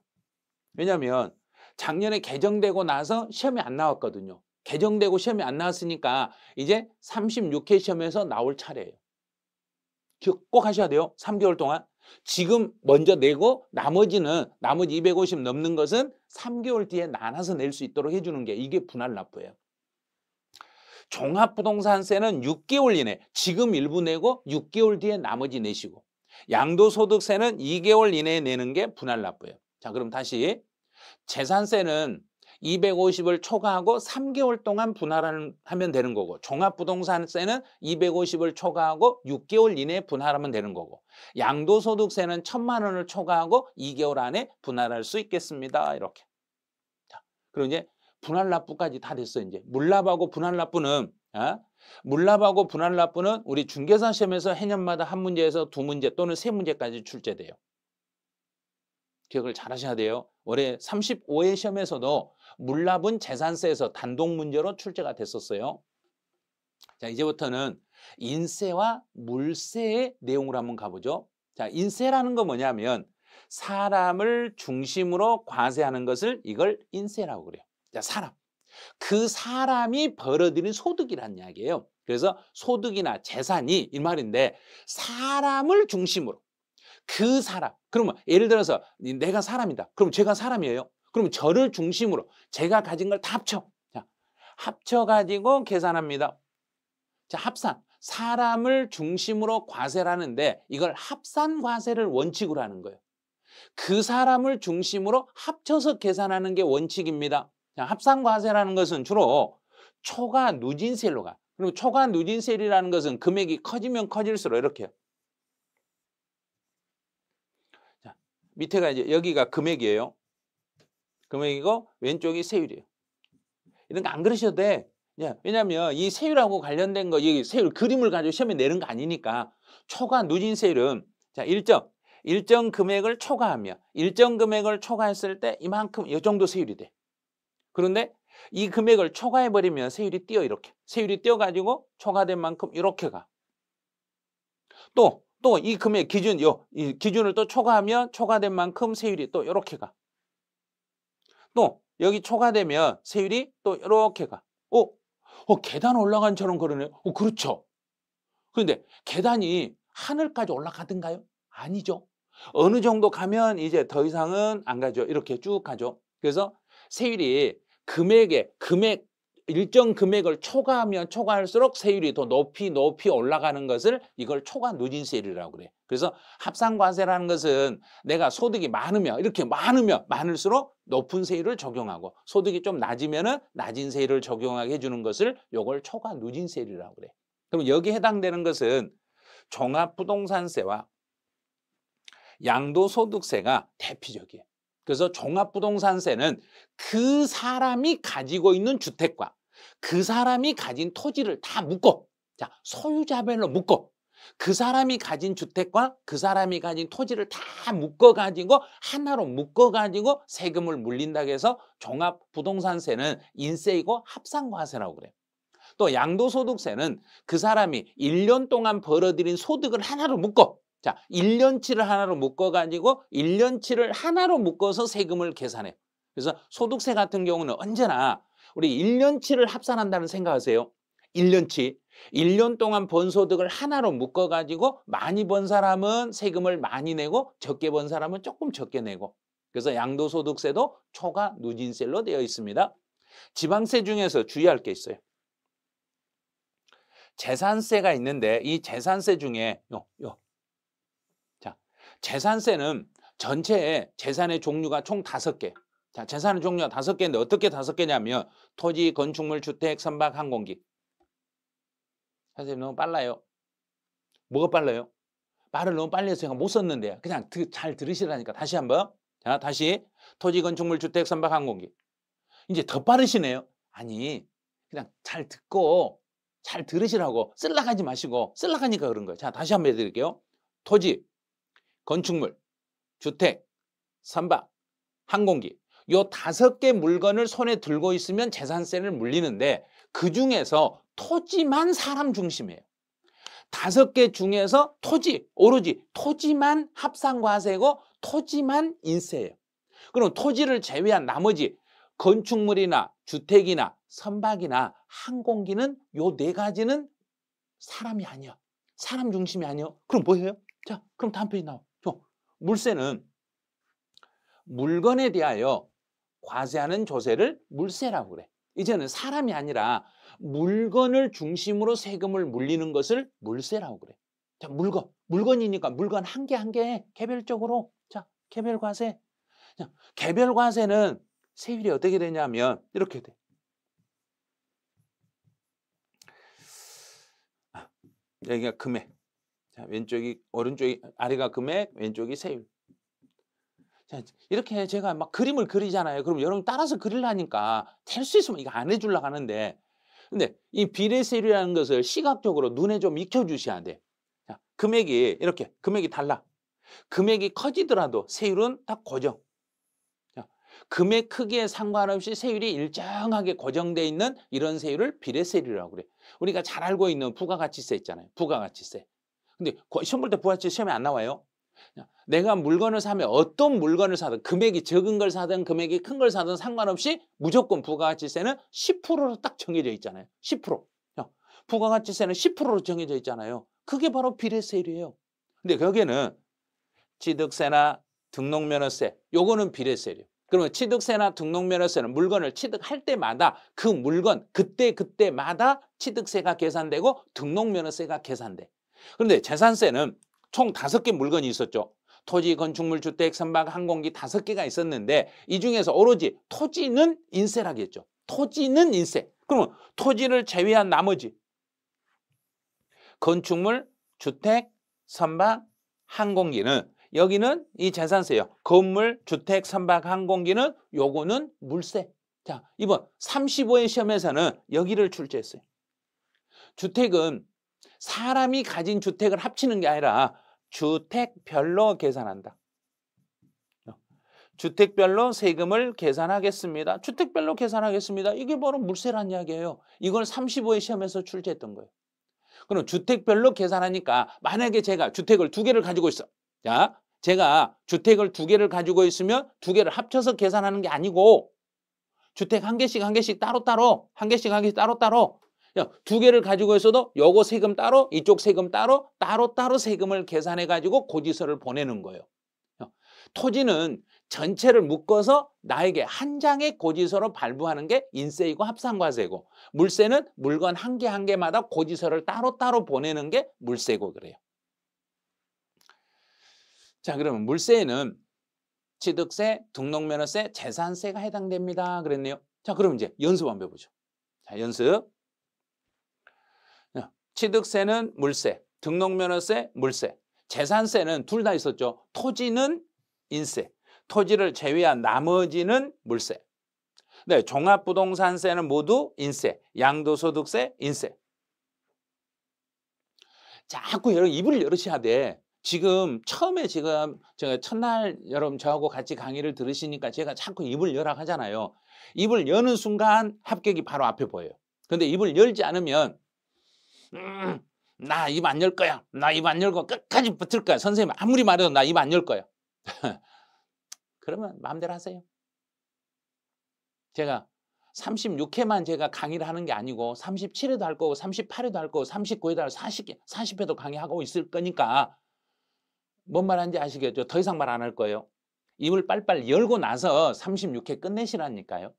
왜냐하면 작년에 개정되고 나서 시험이 안 나왔거든요. 개정되고 시험이 안 나왔으니까 이제 36회 시험에서 나올 차례예요. 기억 꼭 하셔야 돼요. 3개월 동안. 지금 먼저 내고 나머지 250 넘는 것은 3개월 뒤에 나눠서 낼 수 있도록 해주는 게 이게 분할납부예요. 종합부동산세는 6개월 이내 지금 일부 내고 6개월 뒤에 나머지 내시고 양도소득세는 2개월 이내에 내는 게 분할납부예요. 자, 그럼 다시 재산세는 250을 초과하고 3개월 동안 분할하면 되는 거고 종합부동산세는 250을 초과하고 6개월 이내에 분할하면 되는 거고 양도소득세는 1,000만 원을 초과하고 2개월 안에 분할할 수 있겠습니다. 이렇게. 자, 그리고 이제 분할납부까지 다 됐어요. 이제 물납하고 분할납부는 물납하고 분할납부는 우리 중개사 시험에서 해년마다 한 문제에서 두 문제 또는 세 문제까지 출제돼요. 기억을 잘 하셔야 돼요. 올해 35회 시험에서도 물납은 재산세에서 단독 문제로 출제가 됐었어요. 자, 이제부터는 인세와 물세의 내용으로 한번 가보죠. 자, 인세라는 건 뭐냐면 사람을 중심으로 과세하는 것을 이걸 인세라고 그래요. 자, 사람. 그 사람이 벌어들인 소득이란 이야기예요. 그래서 소득이나 재산이 이 말인데 사람을 중심으로 그 사람. 그러면 예를 들어서 내가 사람이다. 그럼 제가 사람이에요. 그러면 저를 중심으로 제가 가진 걸 다 합쳐. 자, 합쳐가지고 계산합니다. 자, 합산. 사람을 중심으로 과세를 하는데 이걸 합산과세를 원칙으로 하는 거예요. 그 사람을 중심으로 합쳐서 계산하는 게 원칙입니다. 자, 합산과세라는 것은 주로 초과 누진세로 가. 그리고 초과 누진세라는 것은 금액이 커지면 커질수록 이렇게 밑에가 이제 여기가 금액이에요. 금액이고 왼쪽이 세율이에요. 이런 거 안 그러셔도 돼. 왜냐하면 이 세율하고 관련된 거, 이 세율 그림을 가지고 시험에 내는 거 아니니까 초과 누진 세율은 자 일정 금액을 초과하며 일정 금액을 초과했을 때 이만큼 이 정도 세율이 돼. 그런데 이 금액을 초과해버리면 세율이 띄어 이렇게. 세율이 띄어가지고 초과된 만큼 이렇게 가. 또 이 금액 기준, 이 기준을 또 초과하면 초과된 만큼 세율이 또 이렇게 가. 또 여기 초과되면 세율이 또 이렇게 가. 계단 올라간처럼 그러네요. 그렇죠. 그런데 계단이 하늘까지 올라가던가요? 아니죠. 어느 정도 가면 이제 더 이상은 안 가죠. 이렇게 쭉 가죠. 그래서 세율이 금액 일정 금액을 초과하면 초과할수록 세율이 더 높이 올라가는 것을 이걸 초과 누진세율이라고 그래. 그래서 합산과세라는 것은 내가 소득이 많으면 이렇게 많을수록 높은 세율을 적용하고 소득이 좀 낮으면은 낮은 세율을 적용하게 해주는 것을 요걸 초과 누진세율이라고 그래. 그럼 여기에 해당되는 것은 종합부동산세와 양도소득세가 대표적이에요. 그래서 종합부동산세는 그 사람이 가지고 있는 주택과 그 사람이 가진 토지를 다 묶어, 자, 소유자별로 묶어, 그 사람이 가진 주택과 그 사람이 가진 토지를 다 묶어가지고 하나로 묶어가지고 세금을 물린다고 해서 종합부동산세는 인세이고 합산과세라고 그래요. 또 양도소득세는 그 사람이 1년 동안 벌어들인 소득을 하나로 묶어, 자, 1년치를 하나로 묶어가지고 1년치를 하나로 묶어서 세금을 계산해요. 그래서 소득세 같은 경우는 언제나 우리 1년치를 합산한다는 생각하세요. 1년치. 1년 동안 번 소득을 하나로 묶어가지고 많이 번 사람은 세금을 많이 내고 적게 번 사람은 조금 적게 내고. 그래서 양도소득세도 초과 누진세로 되어 있습니다. 지방세 중에서 주의할 게 있어요. 재산세가 있는데 이 재산세 중에 자, 재산세는 전체에 재산의 종류가 총 5개. 자, 재산의 종류가 5개인데 어떻게 5개냐면 토지, 건축물, 주택, 선박, 항공기. 선생님 너무 빨라요. 뭐가 빨라요? 말을 너무 빨리 해서 제가 못 썼는데요. 그냥 잘 들으시라니까. 다시 한번. 자, 다시 토지, 건축물, 주택, 선박, 항공기. 이제 더 빠르시네요. 아니, 그냥 잘 듣고 잘 들으시라고 쓸락하지 마시고 쓸락하니까 그런 거예요. 자, 다시 한번 해드릴게요. 토지, 건축물, 주택, 선박, 항공기. 요 5개 물건을 손에 들고 있으면 재산세를 물리는데 그중에서 토지만 사람 중심이에요. 5개 중에서 토지, 오로지 토지만 합산과세고 토지만 인세예요. 그럼 토지를 제외한 나머지 건축물이나 주택이나 선박이나 항공기는 요 4가지는 사람이 아니야. 사람 중심이 아니요. 그럼 뭐예요? 자, 그럼 다음 페이지 나와. 물세는 물건에 대하여 과세하는 조세를 물세라고 그래. 이제는 사람이 아니라 물건을 중심으로 세금을 물리는 것을 물세라고 그래. 자, 물건이니까 물건 한 개 한 개 개별적으로. 자, 개별과세. 자, 개별과세는 세율이 어떻게 되냐면 이렇게 돼. 여기가 금액. 자, 왼쪽이 오른쪽이 아래가 금액, 왼쪽이 세율. 자, 이렇게 제가 막 그림을 그리잖아요. 그럼 여러분 따라서 그리려니까 될 수 있으면 이거 안 해주려고 하는데, 근데 이 비례세율이라는 것을 시각적으로 눈에 좀 익혀주셔야 돼. 자, 금액이 이렇게 금액이 달라. 금액이 커지더라도 세율은 딱 고정. 자, 금액 크기에 상관없이 세율이 일정하게 고정되어 있는 이런 세율을 비례세율이라고 그래. 우리가 잘 알고 있는 부가가치세 있잖아요. 부가가치세. 근데 시험 볼 때 부가가치세 시험에 안 나와요. 내가 물건을 사면 어떤 물건을 사든 금액이 적은 걸 사든 금액이 큰 걸 사든 상관없이 무조건 부가가치세는 10%로 딱 정해져 있잖아요. 10%. 부가가치세는 10%로 정해져 있잖아요. 그게 바로 비례세율이에요. 근데 거기에는 취득세나 등록면허세, 요거는 비례세율이에요. 그러면 취득세나 등록면허세는 물건을 취득할 때마다 그 물건 그때마다 취득세가 계산되고 등록면허세가 계산돼. 그런데 재산세는 총 5개 물건이 있었죠. 토지, 건축물, 주택, 선박, 항공기 5개가 있었는데 이 중에서 오로지 토지는 인세라겠죠. 토지는 인세. 그러면 토지를 제외한 나머지 건축물, 주택, 선박, 항공기는 여기는 이 재산세요. 건물, 주택, 선박, 항공기는 요거는 물세. 자, 이번 35회 시험에서는 여기를 출제했어요. 주택은 사람이 가진 주택을 합치는 게 아니라 주택별로 계산한다. 주택별로 세금을 계산하겠습니다. 주택별로 계산하겠습니다. 이게 바로 물세란 이야기예요. 이걸 35회 시험에서 출제했던 거예요. 그럼 주택별로 계산하니까 만약에 제가 주택을 2개를 가지고 있어. 자, 제가 주택을 2개를 가지고 있으면 2개를 합쳐서 계산하는 게 아니고 주택 한 개씩 따로따로 한 개씩 따로따로 2개를 가지고 있어도 요거 세금 따로 이쪽 세금 따로 세금을 계산해 가지고 고지서를 보내는 거예요. 토지는 전체를 묶어서 나에게 한 장의 고지서로 발부하는 게 인세이고 합산과세고, 물세는 물건 한 개 한 개마다 고지서를 따로따로 보내는 게 물세고 그래요. 자, 그러면 물세에는 취득세, 등록면허세, 재산세가 해당됩니다. 그랬네요. 자, 그럼 이제 연습 한번 해보죠. 자, 연습. 취득세는 물세, 등록면허세, 물세, 재산세는 둘 다 있었죠. 토지는 인세, 토지를 제외한 나머지는 물세. 네, 종합부동산세는 모두 인세, 양도소득세, 인세. 자꾸 여러분 입을 열으셔야 돼. 지금 처음에 제가 첫날 여러분 저하고 같이 강의를 들으시니까 제가 자꾸 입을 열라 하잖아요. 입을 여는 순간 합격이 바로 앞에 보여요. 근데 입을 열지 않으면 나 입 안 열 거야. 나 입 안 열고 끝까지 붙을 거야. 선생님 아무리 말해도 나 입 안 열 거야. 그러면 마음대로 하세요. 제가 36회만 제가 강의를 하는 게 아니고 37회도 할 거고 38회도 할 거고 39회도 할 40회도 강의하고 있을 거니까 뭔 말 하는지 아시겠죠? 더 이상 말 안 할 거예요. 입을 빨빨 열고 나서 36회 끝내시라니까요.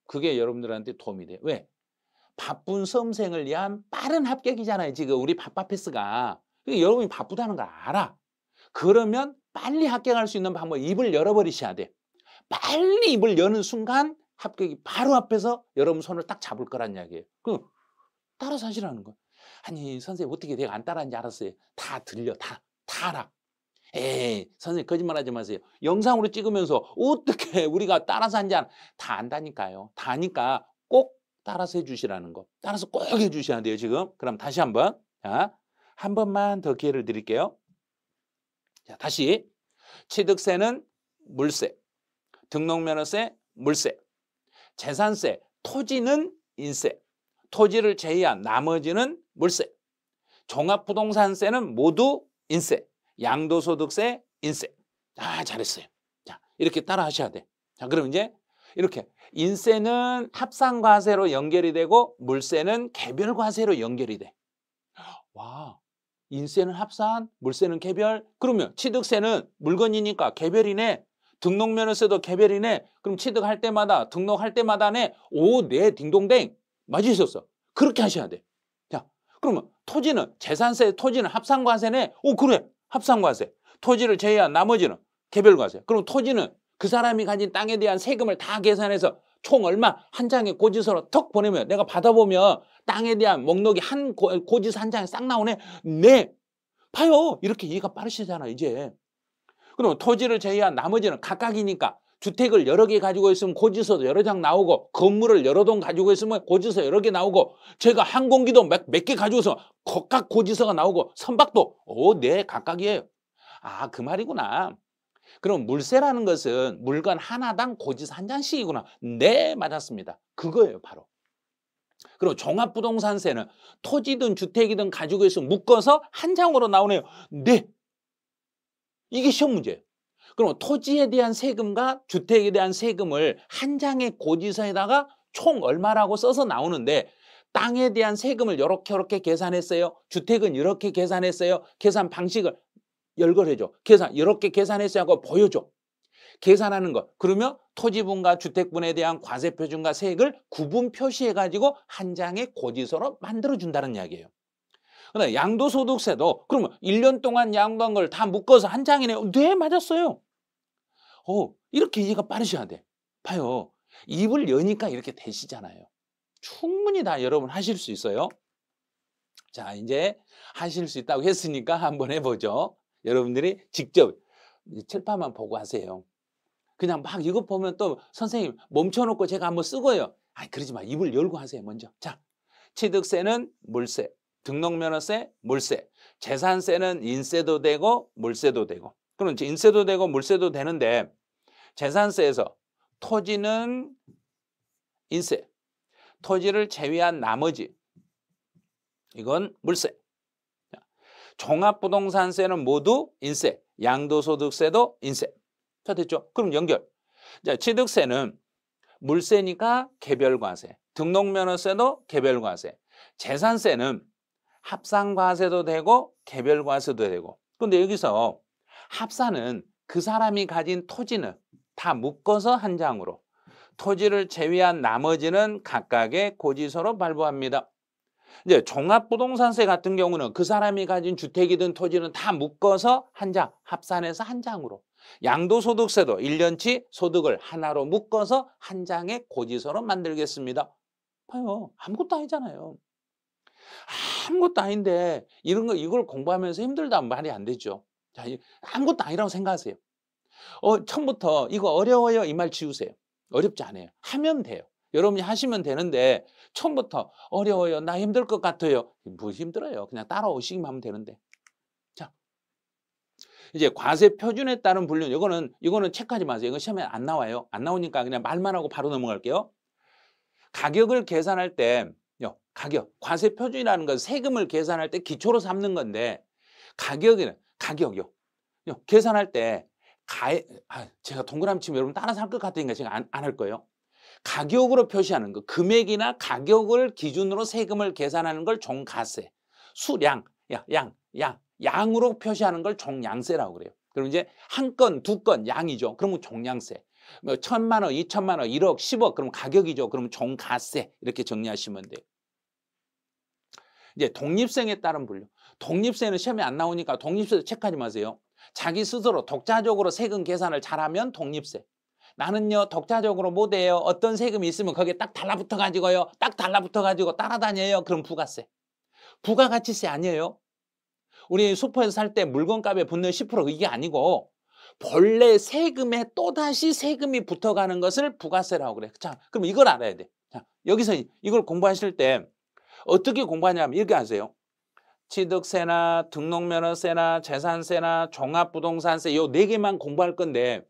그게 여러분들한테 도움이 돼요. 왜? 바쁜 수험생을 위한 빠른 합격이잖아요. 지금 우리 바빠패스가. 여러분이 바쁘다는 걸 알아. 그러면 빨리 합격할 수 있는 방법, 입을 열어버리셔야 돼. 빨리 입을 여는 순간 합격이 바로 앞에서 여러분 손을 딱 잡을 거란 이야기예요. 그럼 따라서 하시라는 거예요. 아니 선생님 어떻게 내가 안 따라하는지 알았어요. 다 들려. 다 알아. 에이 선생님 거짓말하지 마세요. 영상으로 찍으면서 어떻게 우리가 따라서 한지 다 안다니까요. 다 아니까 꼭 따라서 해주시라는 거. 따라서 꼭 해주셔야 돼요 지금. 그럼 다시 한번. 자, 한 번만 더 기회를 드릴게요. 자, 다시. 취득세는 물세, 등록면허세, 물세, 재산세, 토지는 인세, 토지를 제외한 나머지는 물세, 종합부동산세는 모두 인세, 양도소득세, 인세. 아, 잘했어요. 자, 이렇게 따라 하셔야 돼. 자, 그럼 이제 이렇게 인세는 합산과세로 연결이 되고 물세는 개별과세로 연결이 돼. 와, 인세는 합산, 물세는 개별. 그러면 취득세는 물건이니까 개별이네. 등록면허세도 개별이네. 그럼 취득할 때마다 등록할 때마다네. 오, 네, 딩동댕. 맞으셨어. 그렇게 하셔야 돼. 자, 그러면 토지는 재산세, 토지는 합산과세네. 오, 그래. 합산과세. 토지를 제외한 나머지는 개별과세. 그럼 토지는 그 사람이 가진 땅에 대한 세금을 다 계산해서 총 얼마 한 장의 고지서로 턱 보내면 내가 받아보면 땅에 대한 목록이 한 고지서 한 장에 싹 나오네. 네. 봐요. 이렇게 이해가 빠르시잖아 이제. 그럼 토지를 제외한 나머지는 각각이니까 주택을 여러 개 가지고 있으면 고지서도 여러 장 나오고 건물을 여러 동 가지고 있으면 고지서 여러 개 나오고 제가 항공기도 몇 개 가지고 있으면 각각 고지서가 나오고 선박도 네 각각이에요. 아, 그 말이구나. 그럼 물세라는 것은 물건 하나당 고지서 한 장씩이구나. 네, 맞았습니다. 그거예요 바로. 그리고 종합부동산세는 토지든 주택이든 가지고 있으면 묶어서 한 장으로 나오네요. 네. 이게 시험 문제예요. 그럼 토지에 대한 세금과 주택에 대한 세금을 한 장의 고지서에다가 총 얼마라고 써서 나오는데 땅에 대한 세금을 이렇게 계산했어요. 주택은 이렇게 계산했어요. 계산 방식을 열거해줘. 계산 이렇게 계산했어요 하고 보여줘. 계산하는 거. 그러면 토지분과 주택분에 대한 과세표준과 세액을 구분 표시해가지고 한 장의 고지서로 만들어준다는 이야기예요. 그다음에 양도소득세도 그러면 1년 동안 양도한 걸 다 묶어서 한 장이네요. 네, 맞았어요. 이렇게 이해가 빠르셔야 돼. 봐요. 입을 여니까 이렇게 되시잖아요. 충분히 다 여러분 하실 수 있어요. 자, 이제 하실 수 있다고 했으니까 한번 해보죠. 여러분들이 직접 칠판만 보고 하세요. 그냥 막 이거 보면 또 선생님 멈춰놓고 제가 한번 쓰고요. 아, 그러지 마. 입을 열고 하세요 먼저. 자, 취득세는 물세, 등록면허세, 물세, 재산세는 인세도 되고 물세도 되고. 그럼 인세도 되고 물세도 되는데 재산세에서 토지는 인세, 토지를 제외한 나머지 이건 물세. 종합부동산세는 모두 인세, 양도소득세도 인세. 자, 됐죠? 그럼 연결. 자, 취득세는 물세니까 개별과세, 등록면허세도 개별과세, 재산세는 합산과세도 되고 개별과세도 되고. 근데 여기서 합산은 그 사람이 가진 토지는 다 묶어서 한 장으로, 토지를 제외한 나머지는 각각의 고지서로 발부합니다. 이제 종합부동산세 같은 경우는 그 사람이 가진 주택이든 토지는 다 묶어서 한 장, 합산해서 한 장으로. 양도소득세도 1년치 소득을 하나로 묶어서 한 장의 고지서로 만들겠습니다. 봐요. 아무것도 아니잖아요. 아무것도 아닌데 이걸 공부하면서 힘들다면 말이 안 되죠. 자, 아무것도 아니라고 생각하세요. 처음부터 이거 어려워요 이 말 지우세요. 어렵지 않아요. 하면 돼요. 여러분이 하시면 되는데 처음부터 어려워요, 나 힘들 것 같아요. 뭐 힘들어요. 그냥 따라오시기만 하면 되는데. 자, 이제 과세 표준에 따른 분류, 이거는 체크하지 마세요. 이거 시험에 안 나와요. 안 나오니까 그냥 말만 하고 바로 넘어갈게요. 가격을 계산할 때 가격, 과세 표준이라는 건 세금을 계산할 때 기초로 삼는 건데, 가격이요. 계산할 때 제가 동그라미 치면 여러분 따라서 할 것 같으니까 제가 안 할 거예요. 가격으로 표시하는 거, 금액이나 가격을 기준으로 세금을 계산하는 걸 종가세, 수량, 양으로 표시하는 걸 종량세라고 그래요. 그럼 이제 한 건, 두 건 양이죠. 그러면 종량세. 뭐 1,000만 원, 2,000만 원, 1억, 10억 그럼 가격이죠. 그러면 종가세 이렇게 정리하시면 돼요. 이제 독립세에 따른 분류. 독립세는 시험에 안 나오니까 독립세 체크하지 마세요. 자기 스스로 독자적으로 세금 계산을 잘하면 독립세. 나는요 독자적으로 못해요. 어떤 세금이 있으면 거기에 딱 달라붙어 가지고요. 딱 달라붙어 가지고 따라다녀요. 그럼 부가세. 부가가치세 아니에요. 우리 슈퍼에서 살 때 물건값에 붙는 10% 이게 아니고 본래 세금에 또다시 세금이 붙어가는 것을 부가세라고 그래. 자, 그럼 이걸 알아야 돼. 자, 여기서 이걸 공부하실 때 어떻게 공부하냐면 이렇게 하세요. 취득세나 등록면허세나 재산세나 종합부동산세 요 4개만 공부할 건데,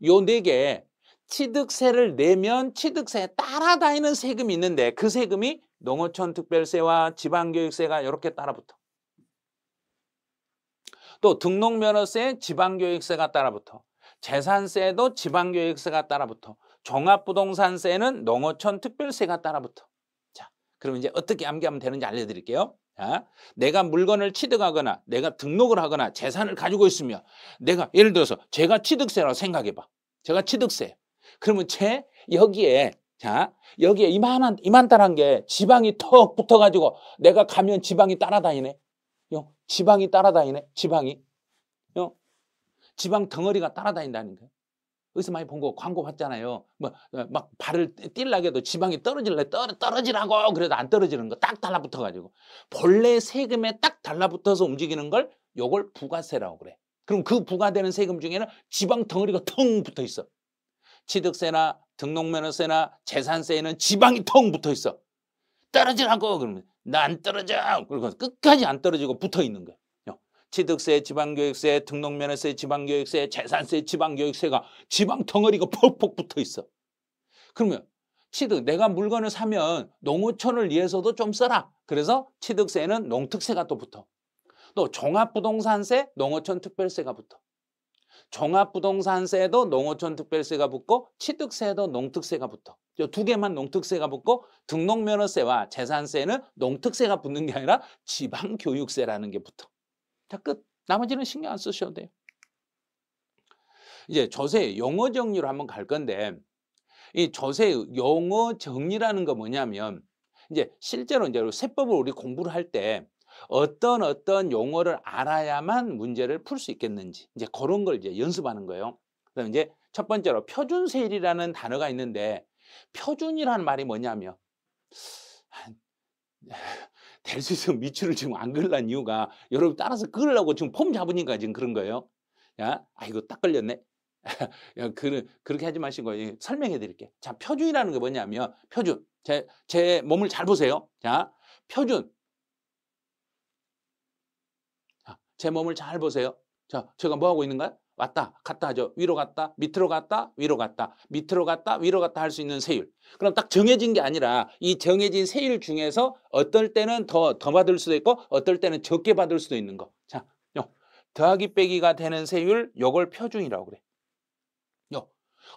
요 4개 취득세를 내면 취득세에 따라다니는 세금이 있는데 그 세금이 농어촌 특별세와 지방교육세가 이렇게 따라붙어. 또 등록면허세, 지방교육세가 따라붙어. 재산세도 지방교육세가 따라붙어. 종합부동산세는 농어촌 특별세가 따라붙어. 자, 그럼 이제 어떻게 암기하면 되는지 알려드릴게요. 자, 내가 물건을 취득하거나 내가 등록을 하거나 재산을 가지고 있으면 내가 예를 들어서 제가 취득세라고 생각해봐. 제가 취득세. 그러면 여기에 이만한 게 지방이 턱 붙어가지고 내가 가면 지방이 따라다니네. 지방이 따라다니네. 지방 덩어리가 따라다닌다는 거예요. 어디서 많이 본 거 광고 봤잖아요. 막 발을 뛸라게 해도 지방이 떨어지라고 그래도 안 떨어지는 거 딱 달라붙어가지고 본래 세금에 딱 달라붙어서 움직이는 걸 요걸 부가세라고 그래. 그럼 그 부과되는 세금 중에는 지방 덩어리가 텅 붙어 있어. 취득세나 등록면허세나 재산세에는 지방이 텅 붙어 있어. 떨어지라고 그러면 나 안 떨어져. 그리고 끝까지 안 떨어지고 붙어 있는 거야. 취득세, 지방교육세, 등록면허세, 지방교육세, 재산세, 지방교육세가 지방 덩어리가 퍽퍽 붙어 있어. 그러면 내가 물건을 사면 농어촌을 위해서도 좀 써라. 그래서 취득세는 농특세가 또 붙어. 또 종합부동산세, 농어촌 특별세가 붙어. 종합부동산세도 농어촌 특별세가 붙고 취득세도 농특세가 붙어. 2개만 농특세가 붙고 등록면허세와 재산세는 농특세가 붙는 게 아니라 지방교육세라는 게 붙어. 자, 끝. 나머지는 신경 안 쓰셔도 돼요. 이제 조세 용어 정리로 한번 갈 건데, 이 조세 용어 정리라는 거 뭐냐면 이제 실제로 이제 세법을 우리 공부를 할 때 어떤 용어를 알아야만 문제를 풀 수 있겠는지 이제 그런 걸 이제 연습하는 거예요. 그럼 이제 첫 번째로 표준세율이라는 단어가 있는데, 표준이라는 말이 뭐냐면 될 수 있으면 밑줄을 지금 안 그으려는 이유가 여러분 따라서 그으려고 지금 폼 잡으니까 지금 그런 거예요. 이거 딱 걸렸네. 그렇게 하지 마시고 설명해 드릴게요. 자, 표준이라는 게 뭐냐면 표준. 제 몸을 잘 보세요. 자, 표준. 자, 제 몸을 잘 보세요. 자, 제가 뭐 하고 있는가요? 왔다 갔다 하죠. 위로 갔다 밑으로 갔다 위로 갔다 밑으로 갔다 위로 갔다 할 수 있는 세율. 그럼 딱 정해진 게 아니라 이 정해진 세율 중에서 어떨 때는 더 받을 수도 있고 어떨 때는 적게 받을 수도 있는 거. 자, 더하기 빼기가 되는 세율, 요걸 표준이라고 그래.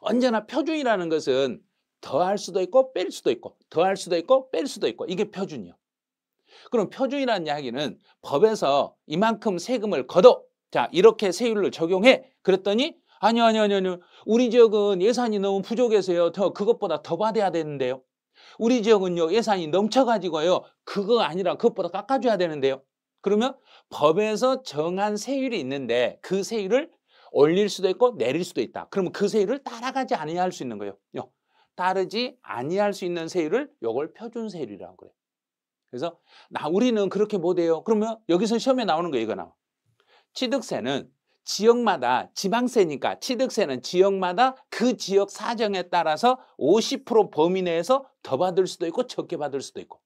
언제나 표준이라는 것은 더할 수도 있고 뺄 수도 있고 더할 수도 있고 뺄 수도 있고 이게 표준이요. 그럼 표준이라는 이야기는 법에서 이만큼 세금을 걷어. 자, 이렇게 세율을 적용해. 그랬더니 아니요, 아니요, 아니요, 아니요. 우리 지역은 예산이 너무 부족해서요. 그것보다 더 받아야 되는데요. 우리 지역은요, 예산이 넘쳐가지고요. 그거 아니라 그것보다 깎아줘야 되는데요. 그러면 법에서 정한 세율이 있는데 그 세율을 올릴 수도 있고 내릴 수도 있다. 그러면 그 세율을 따라가지 아니할 수 있는 거예요. 따르지 아니할 수 있는 세율을 요걸 표준세율이라고 그래요. 그래서 우리는 그렇게 못해요. 그러면 여기서 시험에 나오는 거 이거 나와. 취득세는 지역마다 지방세니까 취득세는 지역마다 그 지역 사정에 따라서 50% 범위 내에서 더 받을 수도 있고 적게 받을 수도 있고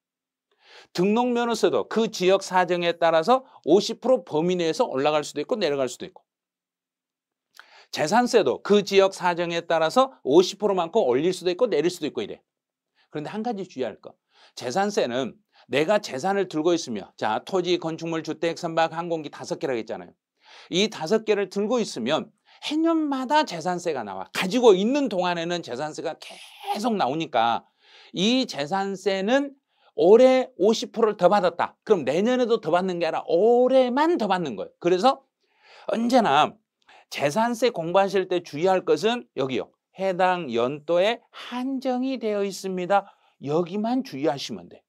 등록면허세도 그 지역 사정에 따라서 50% 범위 내에서 올라갈 수도 있고 내려갈 수도 있고 재산세도 그 지역 사정에 따라서 50%만큼 올릴 수도 있고 내릴 수도 있고 이래. 그런데 한 가지 주의할 거. 재산세는 내가 재산을 들고 있으며 자 토지, 건축물, 주택, 선박, 항공기 5개라고 했잖아요. 이 5개를 들고 있으면 해년마다 재산세가 나와. 가지고 있는 동안에는 재산세가 계속 나오니까 이 재산세는 올해 50%를 더 받았다. 그럼 내년에도 더 받는 게 아니라 올해만 더 받는 거예요. 그래서 언제나 재산세 공부하실 때 주의할 것은 여기요. 해당 연도에 한정이 되어 있습니다. 여기만 주의하시면 돼.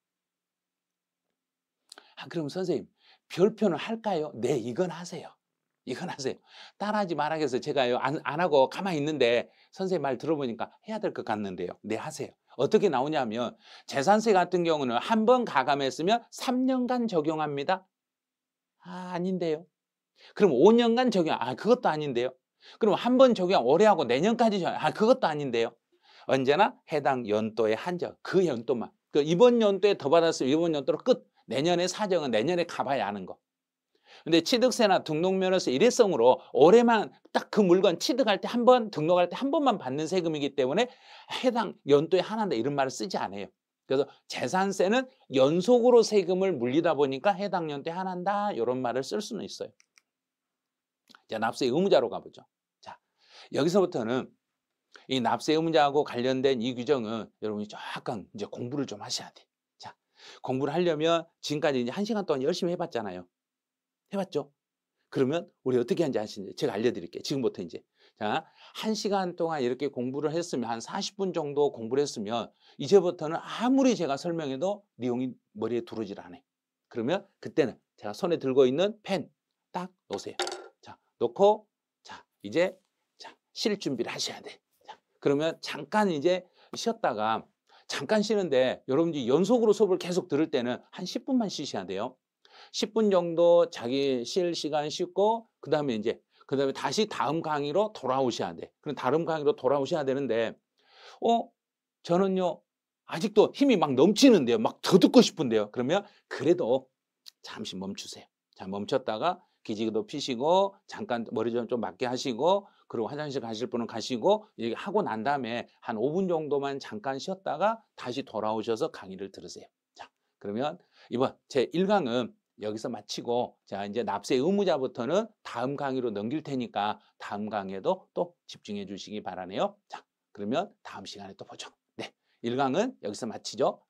그럼 선생님 별표는 할까요? 네, 이건 하세요. 이건 하세요. 따라하지 말아야겠어요. 제가요 안 하고 가만히 있는데 선생님 말 들어보니까 해야 될 것 같는데요. 네, 하세요. 어떻게 나오냐면 재산세 같은 경우는 한 번 가감했으면 3년간 적용합니다. 아닌데요. 그럼 5년간 적용, 그것도 아닌데요. 그럼 한 번 적용 올해 하고 내년까지 적용, 그것도 아닌데요. 언제나 해당 연도의 한정, 그 연도만. 이번 연도에 더 받았으면 이번 연도로 끝. 내년에 사정은 내년에 가봐야 하는 거. 근데 취득세나 등록면허세 일회성으로 올해만 딱 그 물건 취득할 때 한 번, 등록할 때 한 번만 받는 세금이기 때문에 해당 연도에 하나다 이런 말을 쓰지 않아요. 그래서 재산세는 연속으로 세금을 물리다 보니까 해당 연도에 하나다 이런 말을 쓸 수는 있어요. 자, 납세 의무자로 가보죠. 자, 여기서부터는 이 납세 의무자하고 관련된 이 규정은 여러분이 약간 이제 공부를 좀 하셔야 돼. 자, 공부를 하려면 지금까지 이제 1시간 동안 열심히 해봤잖아요. 해봤죠? 그러면 우리 어떻게 하는지 아시는지 제가 알려드릴게요. 지금부터 이제. 자, 1시간 동안 이렇게 공부를 했으면 한 40분 정도 공부를 했으면 이제부터는 아무리 제가 설명해도 내용이 머리에 들어오질 않아요. 그러면 그때는 제가 손에 들고 있는 펜 딱 놓으세요. 자, 놓고 자, 이제 자, 쉴 준비를 하셔야 돼. 자, 그러면 잠깐 이제 쉬었다가 잠깐 쉬는데 여러분들이 연속으로 수업을 계속 들을 때는 한 10분만 쉬셔야 돼요. 10분 정도 자기 쉴 시간 쉬고 그다음에 다시 다음 강의로 돌아오셔야 돼. 그럼 다음 강의로 돌아오셔야 되는데 저는요 아직도 힘이 막 넘치는데요. 막 더 듣고 싶은데요. 그러면 그래도 잠시 멈추세요. 자, 멈췄다가 기지개도 피시고 잠깐 머리 좀 맞게 하시고 그리고 화장실 가실 분은 가시고 이렇게 하고 난 다음에 한 5분 정도만 잠깐 쉬었다가 다시 돌아오셔서 강의를 들으세요. 자, 그러면 이번 제 1강은 여기서 마치고 자 이제 납세 의무자부터는 다음 강의로 넘길 테니까 다음 강의에도 또 집중해 주시기 바라네요. 자, 그러면 다음 시간에 또 보죠. 네, 1강은 여기서 마치죠.